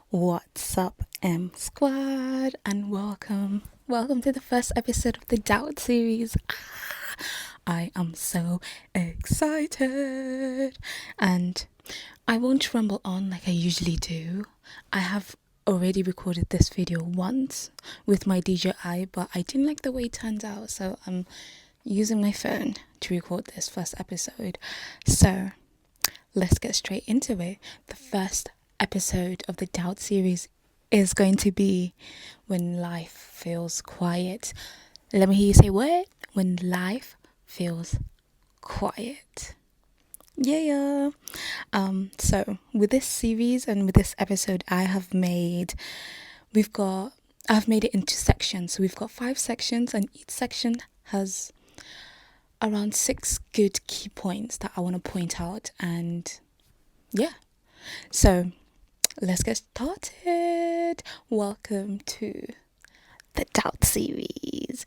What's up, M Squad, and welcome to the first episode of the Doubt series. I am so excited, and I won't rumble on like I usually do. I have already recorded this video once with my DJI, but I didn't like the way it turned out, so I'm using my phone to record this first episode. So let's get straight into it. The first episode of the Doubt series is going to be when life feels quiet. Let me hear you say what? When life feels quiet. Yeah. So with this series and with this episode, I've made it into sections. So we've got 5 sections, and each section has around 6 good key points that I want to point out. And yeah, so let's get started. Welcome to the Doubt series.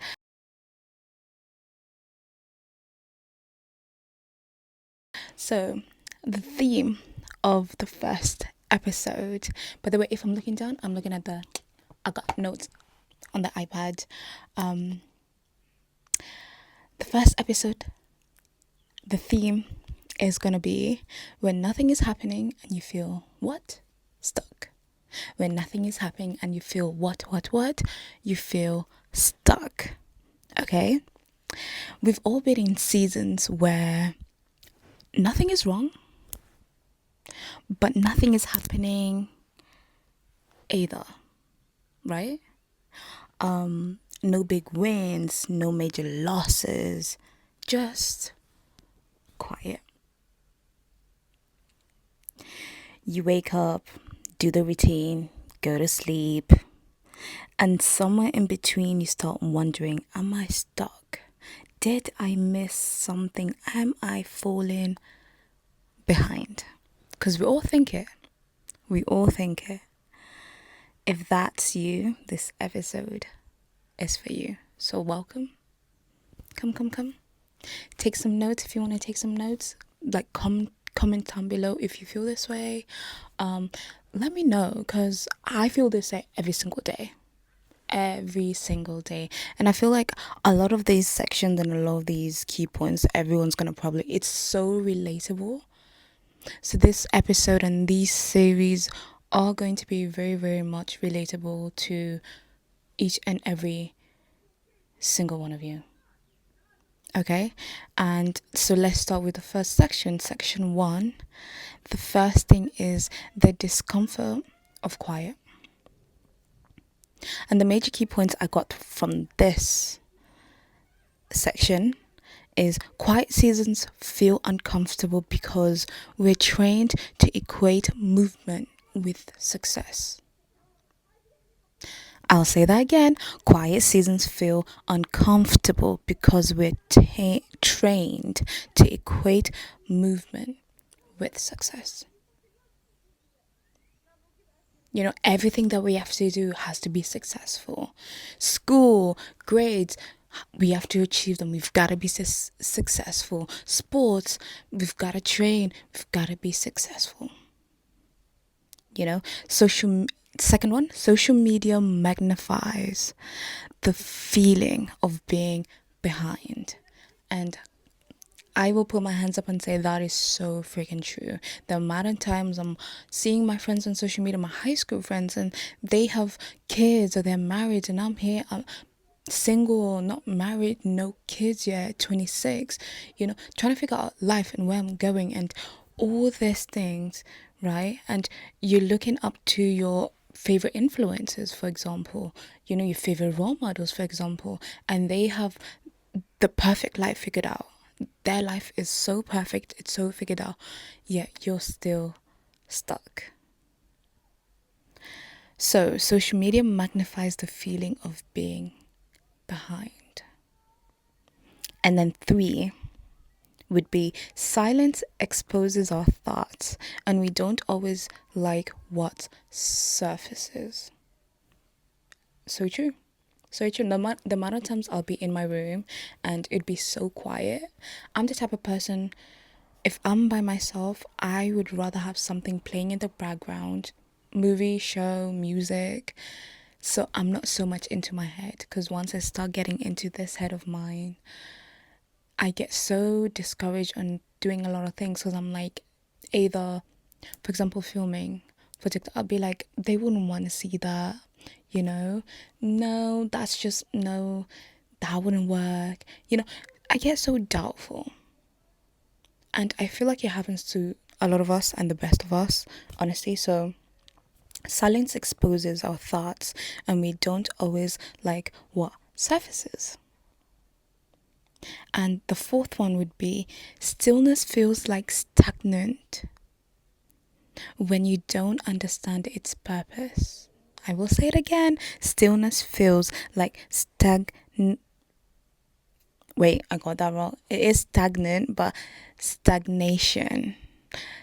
So, the theme of the first episode, by the way, if I'm looking down, I'm looking at I got notes on the iPad. The first episode, the theme is going to be when nothing is happening and you feel what? Stuck. When nothing is happening and you feel what? You feel stuck. Okay? We've all been in seasons where nothing is wrong, but nothing is happening either, right? No big wins, no major losses, just quiet. You wake up, do the routine, go to sleep, and somewhere in between you start wondering, am I stuck? Did I miss something? Am I falling behind? Because we all think it. We all think it. If that's you, this episode is for you. So welcome. Come. Take some notes if you want to take some notes. Like comment down below if you feel this way. Let me know, because I feel this way every single day. And I feel like a lot of these sections and a lot of these key points, everyone's gonna probably, it's so relatable. So this episode and these series are going to be very, very much relatable to each and every single one of you. Okay, and so let's start with the first section 1. The first thing is the discomfort of quiet. And the major key points I got from this section is quiet seasons feel uncomfortable because we're trained to equate movement with success. I'll say that again. Quiet seasons feel uncomfortable because we're trained to equate movement with success. You know, everything that we have to do has to be successful. School, grades, we have to achieve them. We've got to be successful. Sports, we've got to train. We've got to be successful. You know, second one, social media magnifies the feeling of being behind. And I will put my hands up and say that is so freaking true. The amount of times I'm seeing my friends on social media, my high school friends, and they have kids or they're married, and I'm here, I'm single, not married, no kids yet, 26, you know, trying to figure out life and where I'm going and all these things, right? And you're looking up to your favorite influencers, for example, you know, your favorite role models, for example, and they have the perfect life figured out. Their life is so perfect, it's so figured out, yet you're still stuck. So, social media magnifies the feeling of being behind. And then 3 would be silence exposes our thoughts, and we don't always like what surfaces. So true. So true. The amount of times I'll be in my room and it'd be so quiet. I'm the type of person, if I'm by myself, I would rather have something playing in the background movie, show, music. So I'm not so much into my head, because once I start getting into this head of mine, I get so discouraged on doing a lot of things, because I'm like, either, for example, filming for TikTok, I'll be like, they wouldn't want to see that, you know? No, that's just, no, that wouldn't work. I get so doubtful. And I feel like it happens to a lot of us and the best of us, honestly. So silence exposes our thoughts, and we don't always like what surfaces. And the fourth one would be, stillness feels like stagnant when you don't understand its purpose. I will say it again. Stillness feels like wait, I got that wrong. It is stagnant, but stagnation.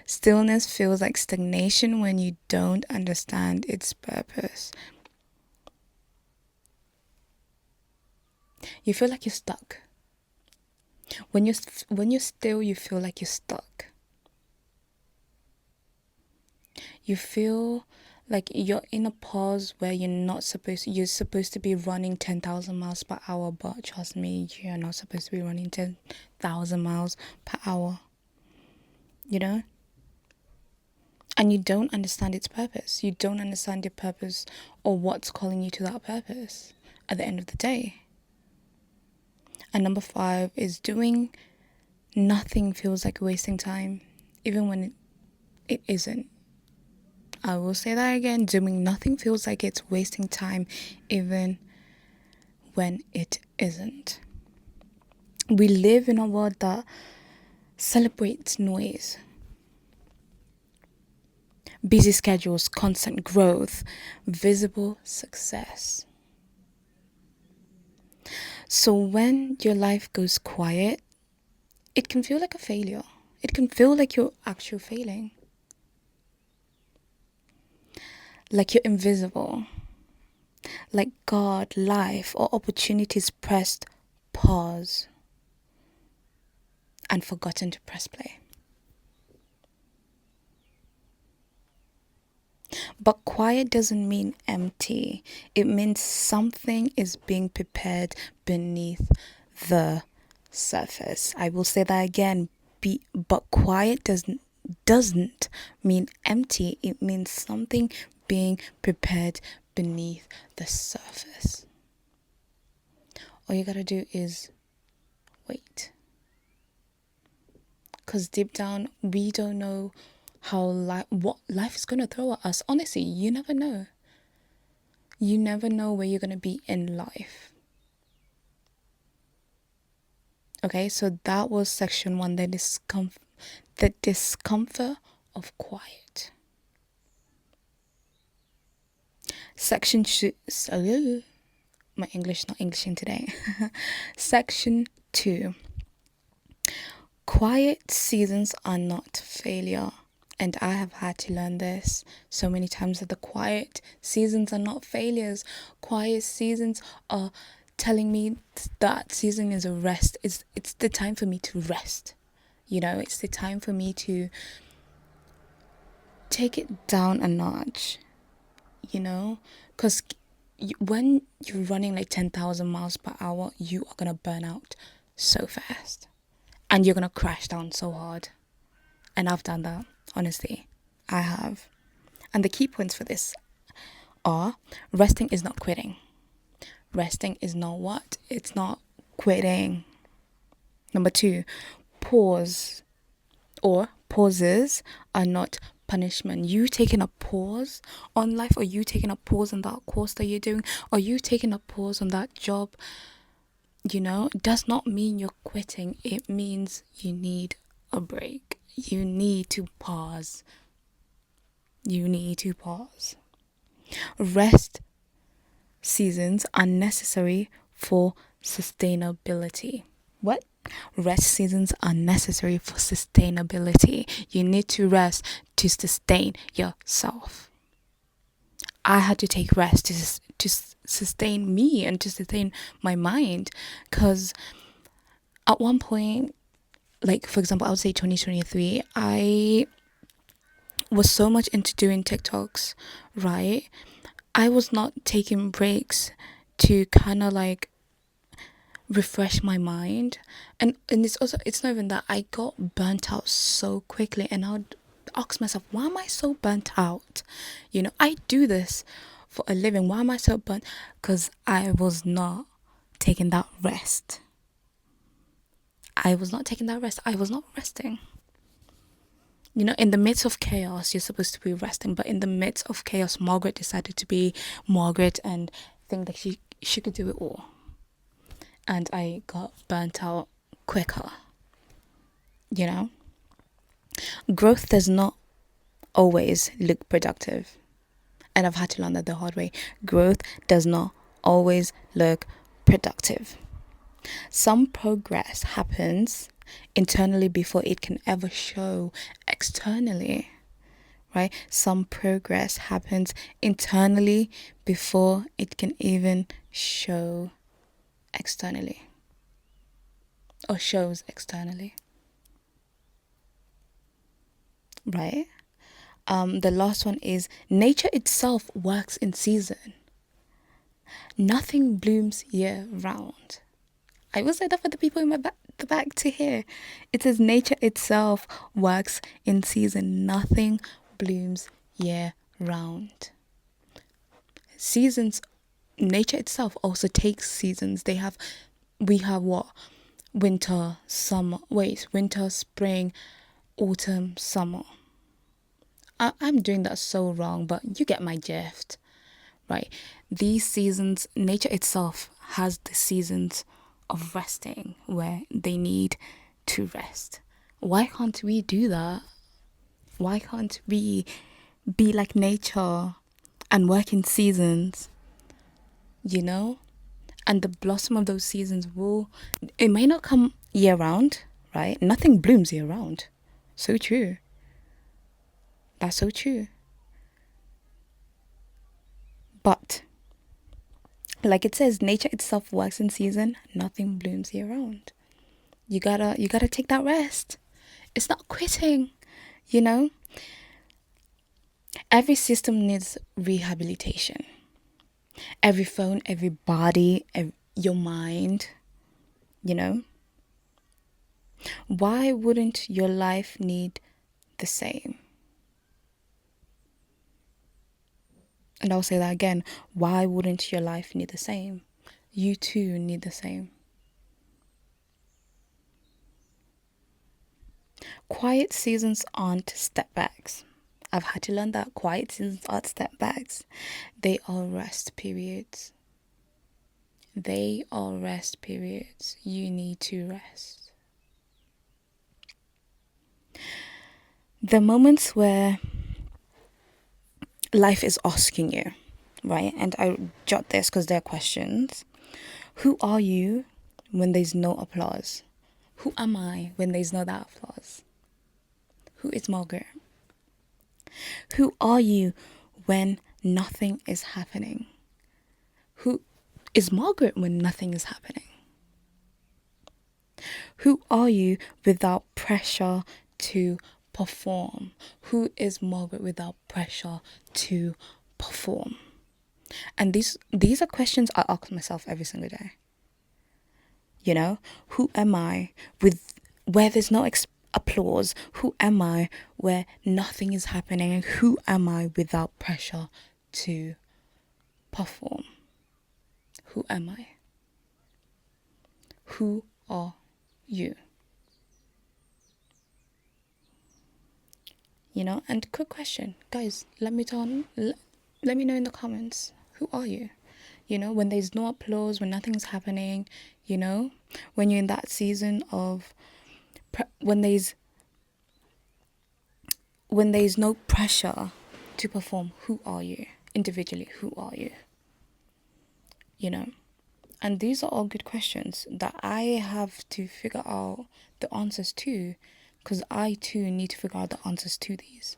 Stillness feels like stagnation when you don't understand its purpose. You feel like you're stuck. When you're still, you feel like you're stuck. You feel like you're in a pause where you're supposed to be running 10,000 miles per hour, but trust me, you're not supposed to be running 10,000 miles per hour. And you don't understand its purpose. You don't understand your purpose, or what's calling you to that purpose at the end of the day. And number 5 is, doing nothing feels like wasting time, even when it isn't. I will say that again. Doing nothing feels like it's wasting time, even when it isn't. We live in a world that celebrates noise, busy schedules, constant growth, visible success. So when your life goes quiet, it can feel like a failure. It can feel like you're actually failing. Like you're invisible. Like God, life, or opportunities pressed pause and forgotten to press play. But quiet doesn't mean empty. It means something is being prepared beneath the surface. I will say that again. But quiet doesn't mean empty. It means something being prepared beneath the surface. All you gotta do is wait. Because deep down, we don't know what life is going to throw at us. Honestly, you never know. You never know where you're going to be in life. Okay, so that was section 1, the discomfort of quiet. Section 2, my English not Englishing today. Section 2, quiet seasons are not failure. And I have had to learn this so many times, that the quiet seasons are not failures. Quiet seasons are telling me that season is a rest. It's the time for me to rest. It's the time for me to take it down a notch. Because when you're running like 10,000 miles per hour, you are going to burn out so fast. And you're going to crash down so hard. And I've done that. Honestly, I have. And the key points for this are: resting is not quitting. Resting is not what? It's not quitting. Number 2, pauses are not punishment. You taking a pause on life, or you taking a pause on that course that you're doing, or you taking a pause on that job, does not mean you're quitting. It means you need a break. You need to pause. Rest seasons are necessary for sustainability. What? Rest seasons are necessary for sustainability. You need to rest to sustain yourself. I had to take rest to sustain me and to sustain my mind, because at one point, like for example, I would say 2023, I was so much into doing TikToks, right? I was not taking breaks to kind of like refresh my mind. And it's also, it's not even that, I got burnt out so quickly, and I'd ask myself, why am I so burnt out? I do this for a living. Why am I so burnt? Because I was not taking that rest. I was not taking that rest. I was not resting. In the midst of chaos, you're supposed to be resting, but in the midst of chaos, Margaret decided to be Margaret and think that she could do it all. And I got burnt out quicker. You know, growth does not always look productive. And I've had to learn that the hard way. Growth does not always look productive. Some progress happens internally before it can ever show externally, right? Some progress happens internally before it can even show externally or shows externally, right? The last one is nature itself works in season. Nothing blooms year round. I will say that for the people in the back to hear. It says nature itself works in season. Nothing blooms year round. Seasons, nature itself also takes seasons. We have what? Winter, summer. Wait, winter, spring, autumn, summer. I'm doing that so wrong, but you get my drift, right? These seasons, nature itself has the seasons of resting where they need to rest. Why can't we do that? Why can't we be like nature and work in seasons, And the blossom of those seasons it may not come year round, right? Nothing blooms year round. So true. That's so true. But like it says, nature itself works in season. Nothing blooms year round. You gotta take that rest. It's not quitting, you know. Every system needs rehabilitation. Every phone, every body, your mind, you know. Why wouldn't your life need the same? And I'll say that again. Why wouldn't your life need the same? You too need the same. Quiet seasons aren't step backs. I've had to learn that quiet seasons aren't step backs. They are rest periods. They are rest periods. You need to rest. The moments where life is asking you, right? And I jot this because they're questions. Who are you when there's no applause? Who am I when there's no that applause? Who is Margaret? Who are you when nothing is happening? Who is Margaret when nothing is happening? Who are you without pressure to perform? Who is Margaret without pressure to perform? And these are questions I ask myself every single day. Who am I where there's no applause? Who am I where nothing is happening? And who am I without pressure to perform? Who am I? Who are you? And quick question, guys, let me know in the comments, who are you? When there's no applause, when nothing's happening, when you're in that season of when there's no pressure to perform, who are you? Individually, who are you? And these are all good questions that I have to figure out the answers to, because I too need to figure out the answers to these.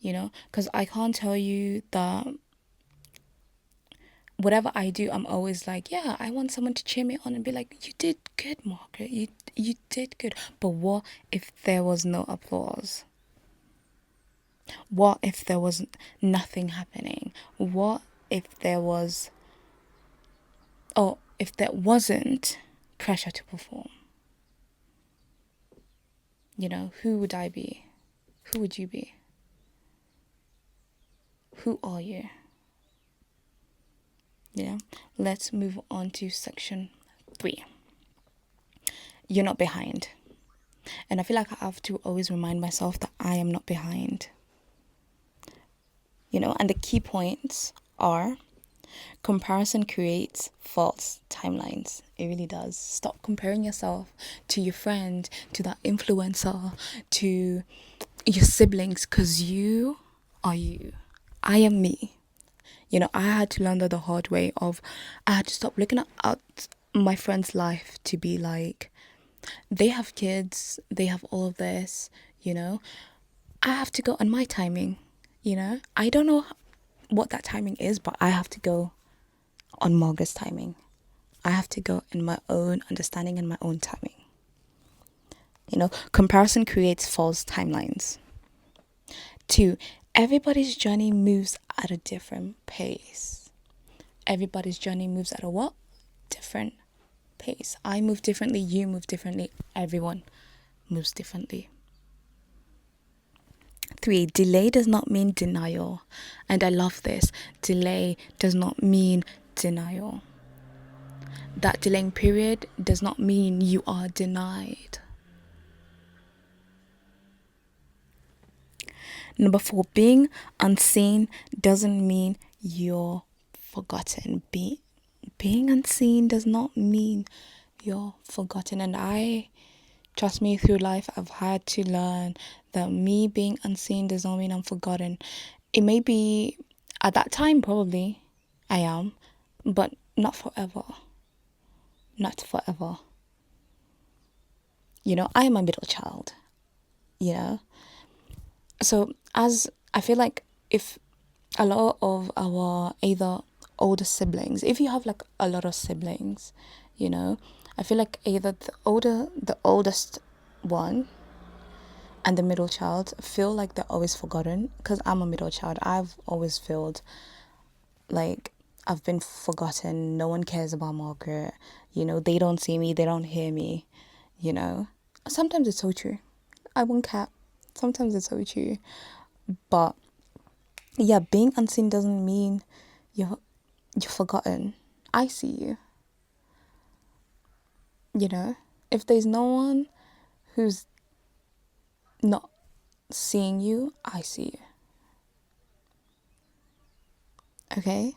Because I can't tell you that whatever I do, I'm always like, yeah, I want someone to cheer me on and be like, you did good, Margaret. You did good. But what if there was no applause? What if there was nothing happening? What if there was, or if there wasn't pressure to perform? Who would I be? Who would you be? Who are you? Let's move on to section 3. You're not behind. And I feel like I have to always remind myself that I am not behind. And the key points are: comparison creates false timelines. It really does. Stop comparing yourself to your friend, to that influencer, to your siblings, because you are you. I am me. I had to learn that the hard way I had to stop looking at my friend's life to be like, they have kids, they have all of this, I have to go on my timing, I don't know what that timing is, but I have to go on Margaret's timing. I have to go in my own understanding and my own timing. Comparison creates false timelines. 2, everybody's journey moves at a different pace. Everybody's journey moves at a what? Different pace. I move differently, you move differently, everyone moves differently. 3, delay does not mean denial. And I love this. Delay does not mean denial. That delaying period does not mean you are denied. Number 4, being unseen doesn't mean you're forgotten. Being unseen does not mean you're forgotten. And trust me, through life, I've had to learn that me being unseen does not mean I'm forgotten. It may be at that time, probably I am, but not forever. Not forever. I am a middle child. So as I feel like if a lot of our either older siblings, if you have like a lot of siblings, I feel like either the oldest one and the middle child feel like they're always forgotten, because I'm a middle child. I've always felt like I've been forgotten. No one cares about Margaret. They don't see me, they don't hear me. Sometimes it's so true. I won't cap. Sometimes it's so true. But yeah, being unseen doesn't mean you're forgotten. I see you. If there's no one who's not seeing you, I see you. Okay?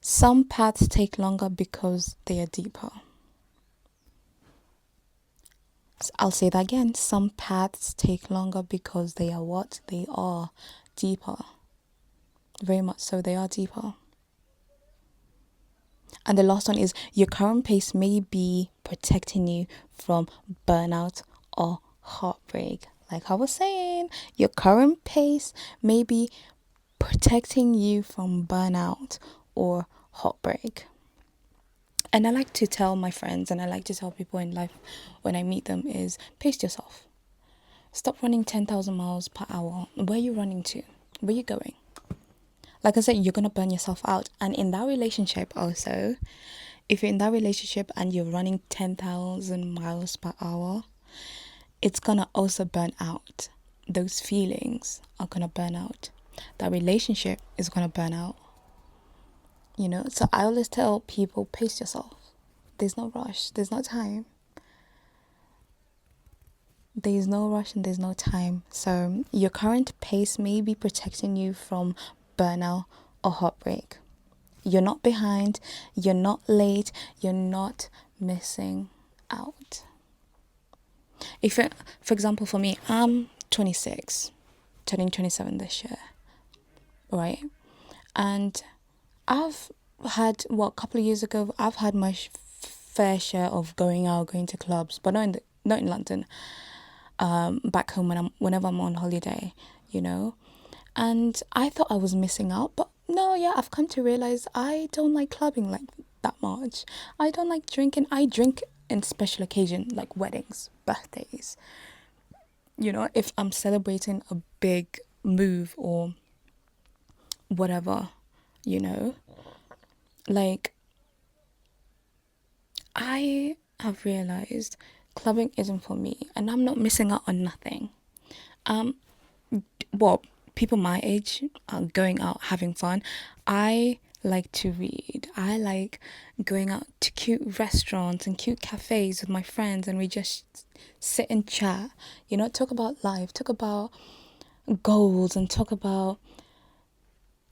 Some paths take longer because they are deeper. I'll say that again. Some paths take longer because they are what? They are deeper. Very much so, they are deeper. And the last one is, your current pace may be protecting you from burnout or heartbreak. Like I was saying, your current pace may be protecting you from burnout or heartbreak. And I like to tell my friends, and I like to tell people in life when I meet them, is pace yourself. Stop running 10,000 miles per hour. Where are you running to? Where are you going? Like I said, you're going to burn yourself out. And in that relationship also, if you're in that relationship and you're running 10,000 miles per hour, it's going to also burn out. Those feelings are going to burn out. That relationship is going to burn out. So I always tell people, pace yourself. There's no rush. There's no time. There's no rush and there's no time. So your current pace may be protecting you from burnout or heartbreak. You're not behind. You're not late. You're not missing out. For example, for me, I'm 26, turning 27 this year, right? And I've had, a couple of years ago, I've had my fair share of going out, going to clubs, but not in London. Back home whenever I'm on holiday, and I thought I was missing out, but no, I've come to realize I don't like clubbing like that much. I don't like drinking. I drink in special occasion like weddings, birthdays. If I'm celebrating a big move or whatever, you know? Like, I have realized clubbing isn't for me, and I'm not missing out on nothing. Um, well, people my age are going out having fun. I like to read. I like going out to cute restaurants and cute cafes with my friends, and we just sit and chat, talk about life, talk about goals, and talk about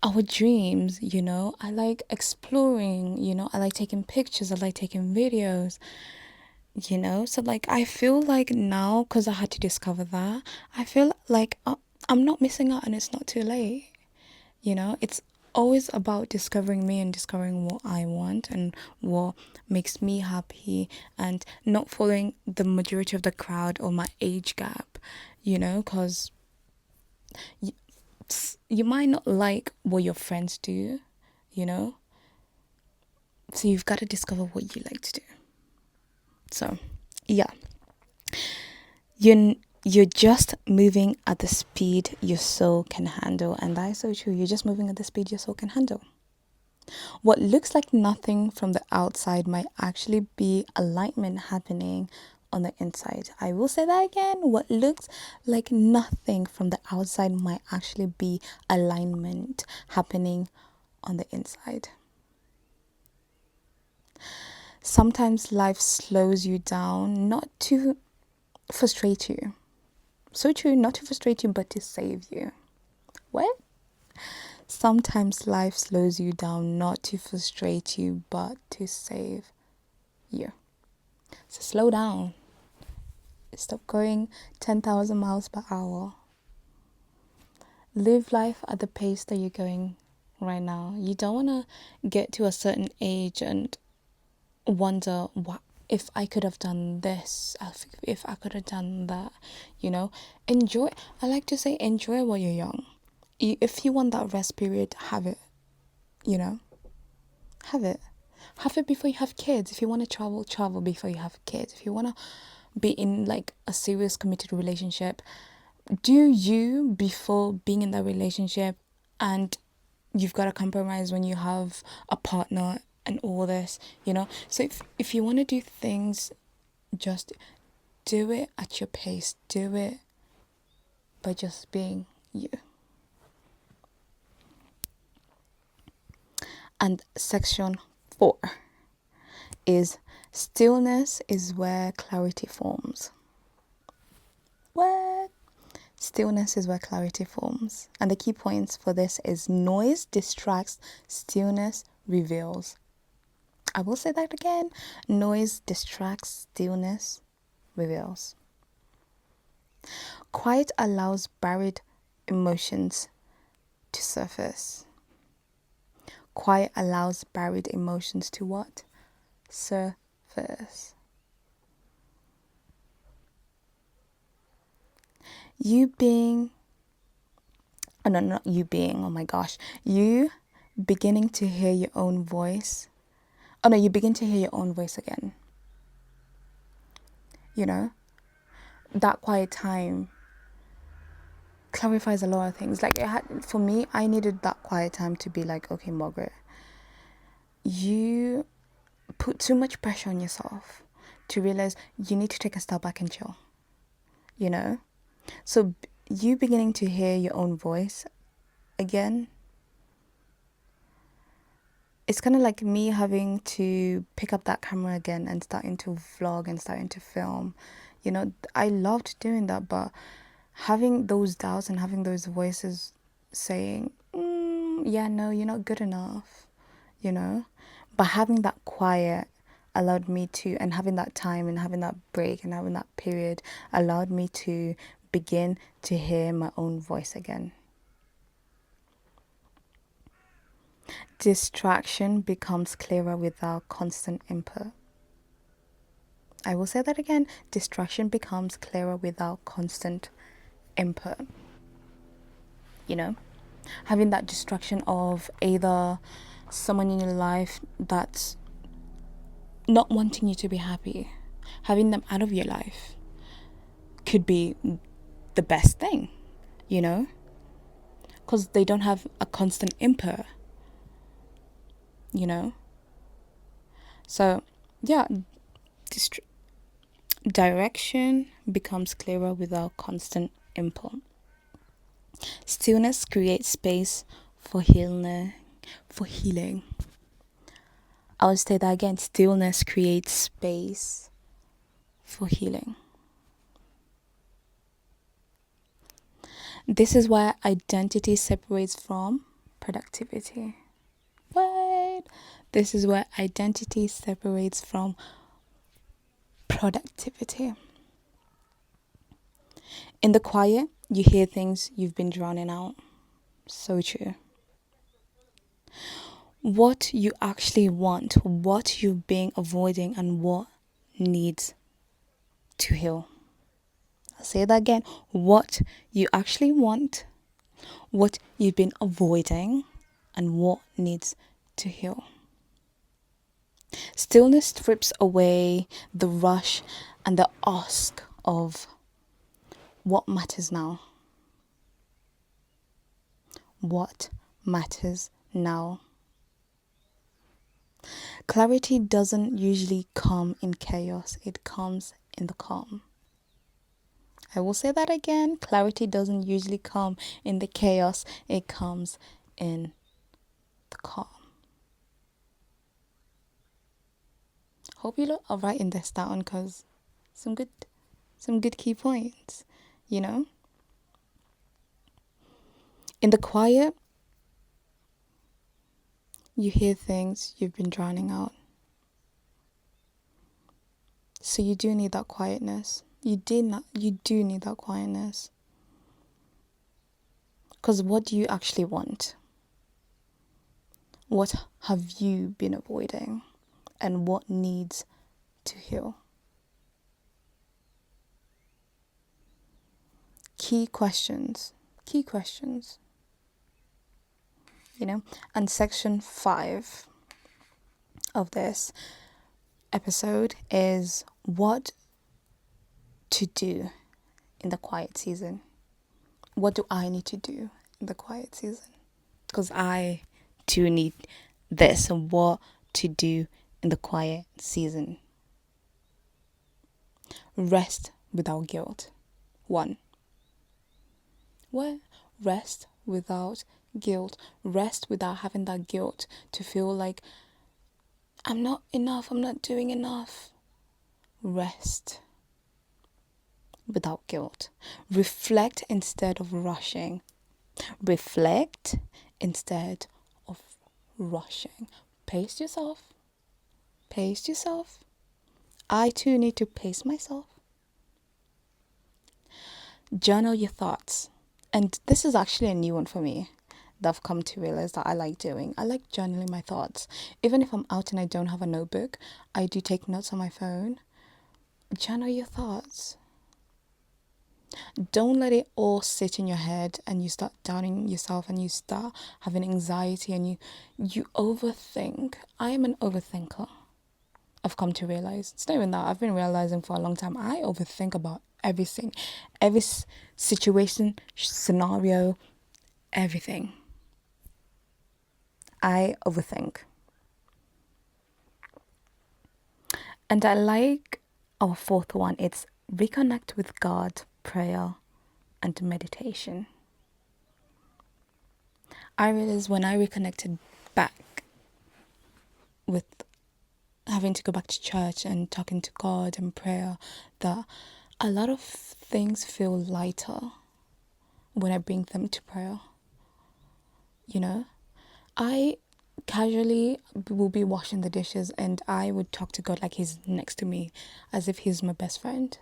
our dreams. I like exploring, I like taking pictures, I like taking videos. So like I feel like now, because I had to discover that, I feel like I'm not missing out, and it's not too late. It's always about discovering me and discovering what I want and what makes me happy, and not following the majority of the crowd or my age gap, because you, you might not like what your friends do, you know so you've got to discover what you like to do. So yeah, you're just moving at the speed your soul can handle, and that is so true. You're just moving at the speed your soul can handle. What looks like nothing from the outside might actually be alignment happening on the inside. I will say that again. What looks like nothing from the outside might actually be alignment happening on the inside. Sometimes life slows you down, not to frustrate you. So true, not to frustrate you, but to save you. What? Sometimes life slows you down, not to frustrate you, but to save you. So slow down. Stop going 10,000 miles per hour. Live life at the pace that you're going right now. You don't want to get to a certain age and wonder, what if I could have done this, if I could have done that. Enjoy. I like to say, enjoy while you're young. If you want that rest period, have it. Have it. Have it before you have kids. If you want to travel before you have kids. If you want to be in like a serious committed relationship, do you before being in that relationship, and you've got to compromise when you have a partner and all this. So if you want to do things, just do it at your pace. Do it by just being you. And section 4 is stillness is where clarity forms. What? Stillness is where clarity forms. And the key points for this is noise distracts, stillness reveals. I will say that again. Noise distracts, stillness reveals. Quiet allows buried emotions to surface. Quiet allows buried emotions to what? Surface. You being, oh no, not you being, oh my gosh. You beginning to hear your own voice. Oh no, you begin to hear your own voice again. That quiet time clarifies a lot of things. Like for me, I needed that quiet time to be like, okay, Margaret, you put too much pressure on yourself to realize you need to take a step back and chill. So you beginning to hear your own voice again, it's kind of like me having to pick up that camera again and starting to vlog and starting to film. I loved doing that, but having those doubts and having those voices saying, yeah, no, you're not good enough, But having that quiet allowed me to, and having that time and having that break and having that period allowed me to begin to hear my own voice again. Distraction becomes clearer without constant input. I will say that again. Distraction becomes clearer without constant input. Having that distraction of either someone in your life that's not wanting you to be happy, having them out of your life could be the best thing, because they don't have a constant input, you know? So, yeah, dist- direction becomes clearer without constant input. Stillness creates space for healing. For healing. I will say that again. Stillness creates space for healing. This is why identity separates from productivity. What? This is where identity separates from productivity. In the quiet, you hear things you've been drowning out. So true. What you actually want, what you've been avoiding, and what needs to heal. I'll say that again. What you actually want, what you've been avoiding, and what needs to heal. Stillness strips away the rush and the ask of what matters now. What matters now. Clarity doesn't usually come in chaos, it comes in the calm. I will say that again. Clarity doesn't usually come in the chaos, it comes in the calm. Hope you lot are writing this down because some good key points, you know? In the quiet, you hear things you've been drowning out. So you do need that quietness. You do need that quietness. Because what do you actually want? What have you been avoiding? And what needs to heal? Key questions. You know? And section 5 of this episode is what to do in the quiet season. What do I need to do in the quiet season? Because I too need this. What to do in the quiet season. Rest without guilt. 1. What? Rest without guilt. Rest without having that guilt to feel like I'm not enough, I'm not doing enough. Rest without guilt. Reflect instead of rushing. Reflect instead of rushing. Pace yourself. Pace yourself. I too need to pace myself. Journal your thoughts. And this is actually a new one for me that I've come to realize that I like doing. I like journaling my thoughts. Even if I'm out and I don't have a notebook, I do take notes on my phone. Journal your thoughts. Don't let it all sit in your head and you start doubting yourself and you start having anxiety and you overthink. I am an overthinker. I've come to realize. It's not even that. I've been realizing for a long time. I overthink about everything. Every situation, scenario, everything. I overthink. And I like our 4th one. It's reconnect with God, prayer, and meditation. I realized when I reconnected back with having to go back to church and talking to God and prayer, that a lot of things feel lighter when I bring them to prayer. You know, I casually will be washing the dishes and I would talk to God like he's next to me, as if he's my best friend.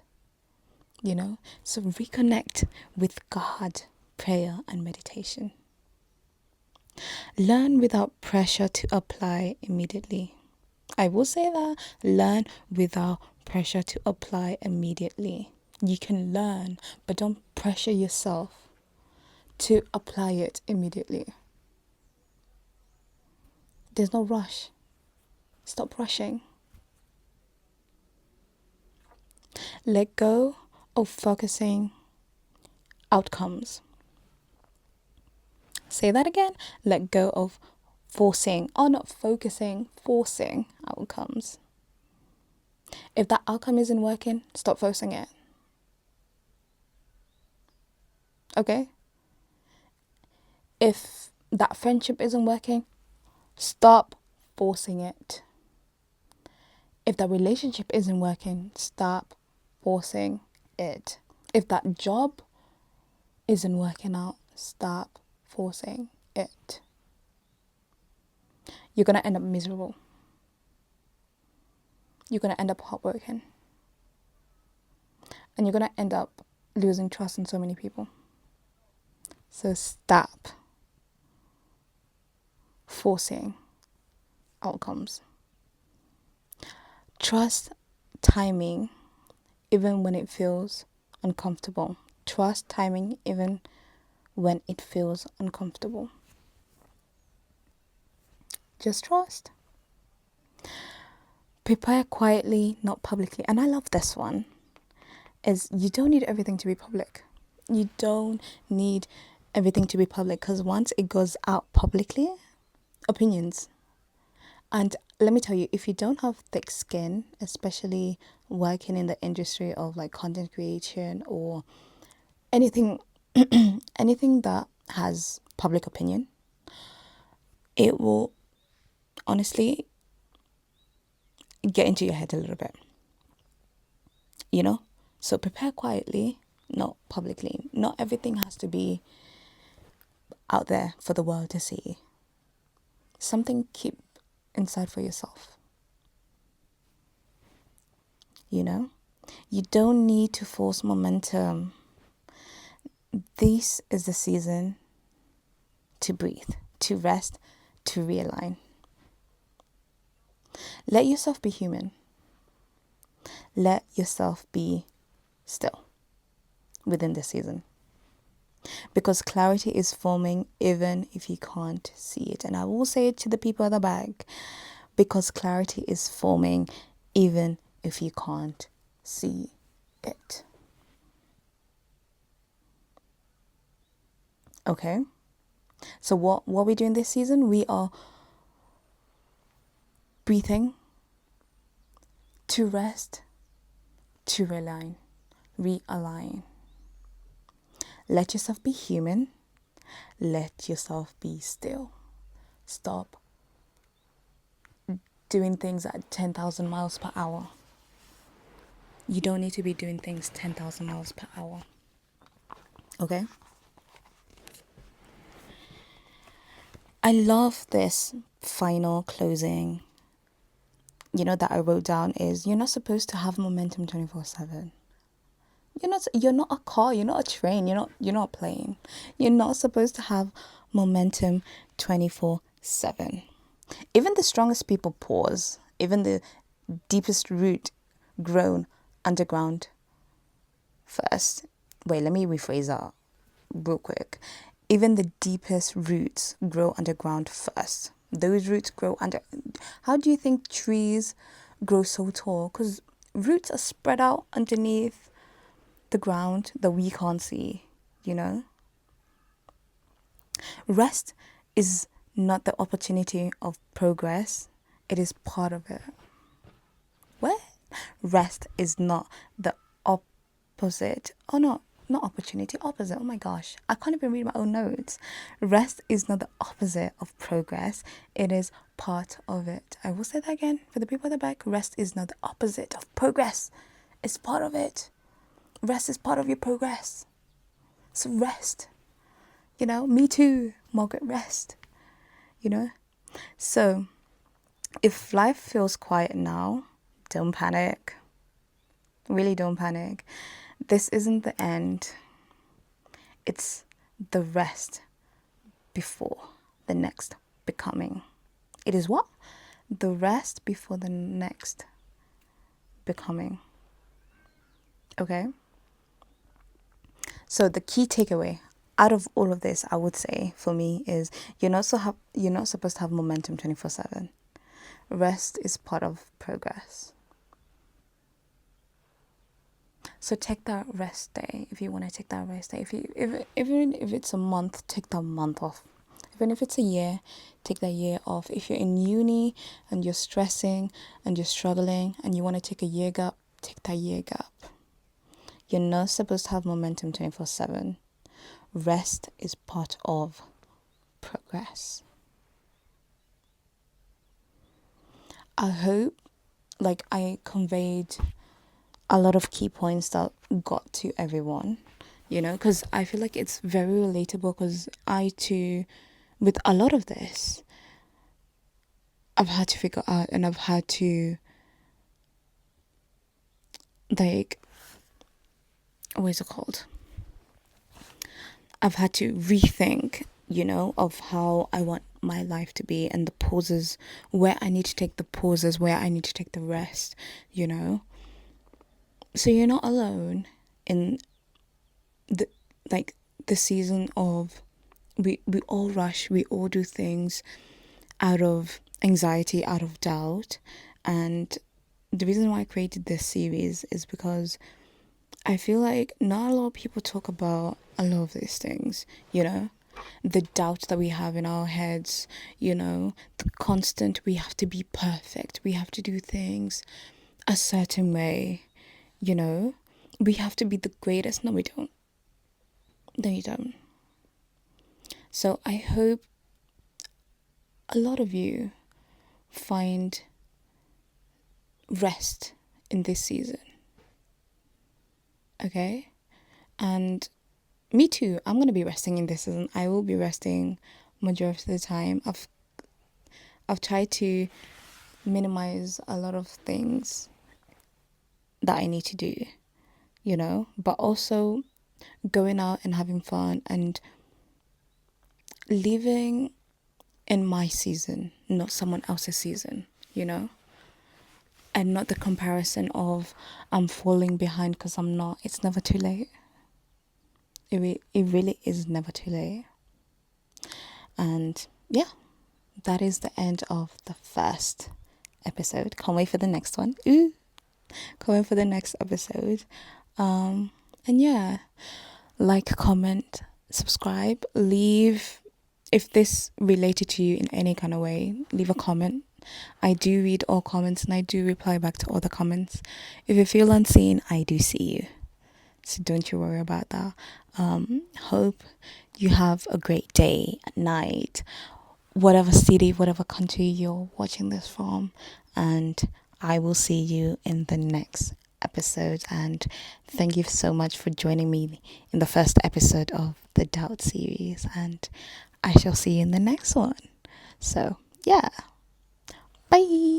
You know, so reconnect with God, prayer, and meditation. Learn without pressure to apply immediately. I will say that. Learn without pressure to apply immediately. You can learn, but don't pressure yourself to apply it immediately. There's no rush. Stop rushing. Let go of focusing outcomes. Say that again. Let go of forcing, or not focusing, forcing outcomes. If that outcome isn't working, stop forcing it. Okay? If that friendship isn't working, stop forcing it. If that relationship isn't working, stop forcing it. If that job isn't working out, stop forcing it. You're going to end up miserable. You're going to end up heartbroken. And you're going to end up losing trust in so many people. So stop forcing outcomes. Trust timing even when it feels uncomfortable. Trust timing even when it feels uncomfortable. Just trust. Prepare quietly, not publicly. And I love this one. Is you don't need everything to be public. You don't need everything to be public, because once it goes out publicly, opinions. And let me tell you, if you don't have thick skin, especially working in the industry of like content creation or anything anything that has public opinion, it will honestly get into your head a little bit. So prepare quietly, not publicly. Not everything has to be out there for the world to see. Something keep inside for yourself. You don't need to force momentum. This is the season to breathe, to rest, to realign. Let yourself be human. Let yourself be still within the season. Because clarity is forming even if you can't see it. And I will say it to the people at the back, because clarity is forming even if you can't see it. Okay? So what we're doing this season, we are breathing to rest, to realign. Let yourself be human. Let yourself be still. Stop doing things at 10,000 miles per hour. You don't need to be doing things 10,000 miles per hour. Okay? I love this final closing, that I wrote down is, you're not supposed to have momentum 24/7. You're not a car, you're not a train, you're not a plane. You're not supposed to have momentum 24/7. Even the strongest people pause. Even the deepest root grown underground first. Wait, let me rephrase that real quick. Even the deepest roots grow underground first. Those roots grow under. How do you think trees grow so tall? Because roots are spread out underneath the ground that we can't see, Rest is not the opportunity of progress, it is part of it. What? Rest is not the opposite. Oh no, not opportunity, opposite. Oh my gosh, I can't even read my own notes. Rest is not the opposite of progress, it is part of it. I will say that again for the people at the back. Rest is not the opposite of progress, it's part of it. Rest is part of your progress. So rest. Me too, Margaret, rest. So if life feels quiet now, don't panic. Really don't panic. This isn't the end. It's the rest before the next becoming. It is what? The rest before the next becoming. Okay? So the key takeaway out of all of this, I would say, for me, is you're not supposed to have momentum 24/7. Rest is part of progress. So take that rest day if you want to take that rest day. Even if it's a month, take that month off. Even if it's a year, take that year off. If you're in uni and you're stressing and you're struggling and you want to take a year gap, take that year gap. You're not supposed to have momentum 24/7. Rest is part of progress. I hope I conveyed a lot of key points that got to everyone, because I feel like it's very relatable, because I too, with a lot of this, I've had to figure out, and I've had to, what is it called? I've had to rethink, of how I want my life to be, and the pauses, where I need to take the pauses, where I need to take the rest, So you're not alone in the the season of we all rush, we all do things out of anxiety, out of doubt. And the reason why I created this series is because I feel like not a lot of people talk about a lot of these things, the doubt that we have in our heads, the constant we have to be perfect, we have to do things a certain way, we have to be the greatest. No, we don't. No, you don't. So I hope a lot of you find rest in this season. Okay? And me too. I'm going to be resting in this season. I will be resting majority of the time. I've tried to minimize a lot of things that I need to do, but also going out and having fun and living in my season, not someone else's season, and not the comparison of I'm falling behind, because I'm not. It's never too late. It really is never too late. And yeah, that is the end of the first episode. Can't wait for the next one. Can't wait for the next episode. And yeah, comment, subscribe, leave, if this related to you in any kind of way, leave a comment. I do read all comments and I do reply back to all the comments. If you feel unseen, I do see you. So don't you worry about that. Hope you have a great day, night, whatever city, whatever country you're watching this from. And I will see you in the next episode. And thank you so much for joining me in the first episode of the Doubt series. And I shall see you in the next one. So, yeah. Bye.